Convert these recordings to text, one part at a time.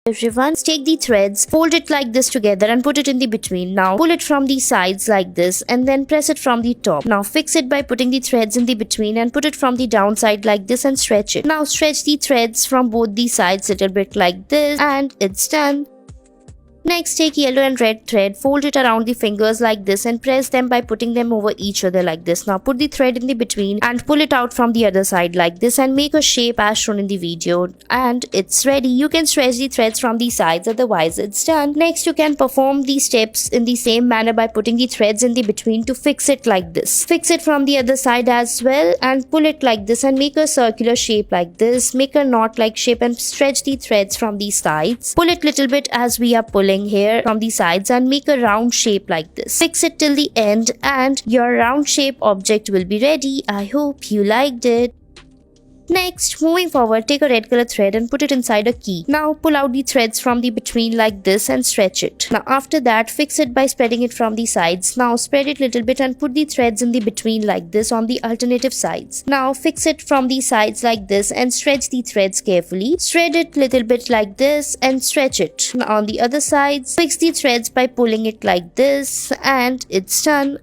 Everyone, take the threads, fold it like this together and put it in the between. Now pull it from the sides like this and then press it from the top. Now fix it by putting the threads in the between and put it from the downside like this and stretch it. Now stretch the threads from both the sides a little bit like this and it's done. Next, take yellow and red thread, fold it around the fingers like this and press them by putting them over each other like this. Now put the thread in the between and pull it out from the other side like this and make a shape as shown in the video. And it's ready. You can stretch the threads from the sides, otherwise it's done. Next, you can perform these steps in the same manner by putting the threads in the between to fix it like this. Fix it from the other side as well and pull it like this and make a circular shape like this. Make a knot like shape and stretch the threads from the sides. Pull it little bit as we are pulling here from the sides and make a round shape like this. Fix it till the end and your round shape object will be ready. I hope you liked it. Next, moving forward, take a red color thread and put it inside a key. Now pull out the threads from the between like this and stretch it. Now after that, fix it by spreading it from the sides. Now spread it little bit and put the threads in the between like this on the alternative sides. Now fix it from the sides like this and stretch the threads carefully. Spread it little bit like this and stretch it. Now on the other sides, fix the threads by pulling it like this and it's done.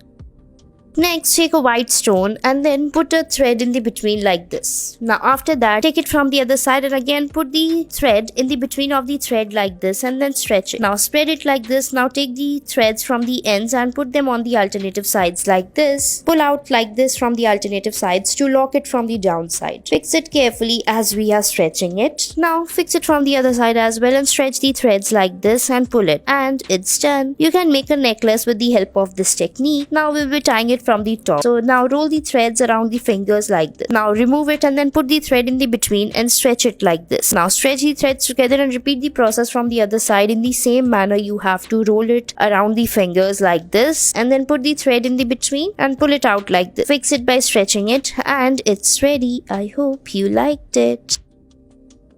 Next, take a white stone and then put a thread in the between like this. Now after that, take it from the other side and again put the thread in the between of the thread like this and then stretch it. Now spread it like this. Now take the threads from the ends and put them on the alternative sides like this. Pull out like this from the alternative sides to lock it from the downside. Fix it carefully as we are stretching it. Now fix it from the other side as well and stretch the threads like this and pull it. And it's done. You can make a necklace with the help of this technique. Now we'll be tying it from the top. So now roll the threads around the fingers like this. Now remove it and then put the thread in the between and stretch it like this. Now stretch the threads together and repeat the process from the other side. In the same manner, you have to roll it around the fingers like this and then put the thread in the between and pull it out like this. Fix it by stretching it and it's ready. I hope you liked it.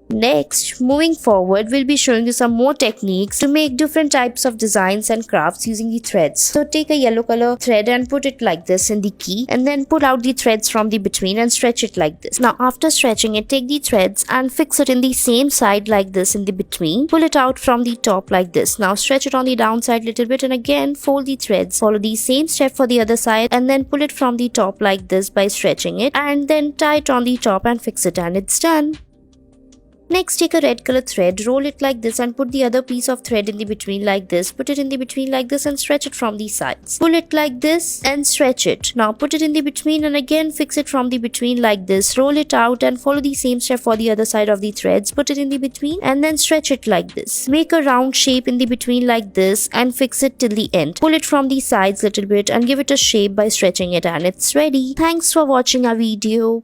Next, moving forward, we'll be showing you some more techniques to make different types of designs and crafts using the threads. So take a yellow color thread and put it like this in the key and then pull out the threads from the between and stretch it like this. Now after stretching it, take the threads and fix it in the same side like this in the between. Pull it out from the top like this. Now stretch it on the downside little bit and again fold the threads. Follow the same step for the other side and then pull it from the top like this by stretching it and then tie it on the top and fix it and it's done. Next, take a red color thread, roll it like this and put the other piece of thread in the between like this. Put it in the between like this and stretch it from the sides. Pull it like this and stretch it. Now put it in the between and again fix it from the between like this. Roll it out and follow the same step for the other side of the threads. Put it in the between and then stretch it like this. Make a round shape in the between like this and fix it till the end. Pull it from the sides little bit and give it a shape by stretching it and it's ready. Thanks for watching our video.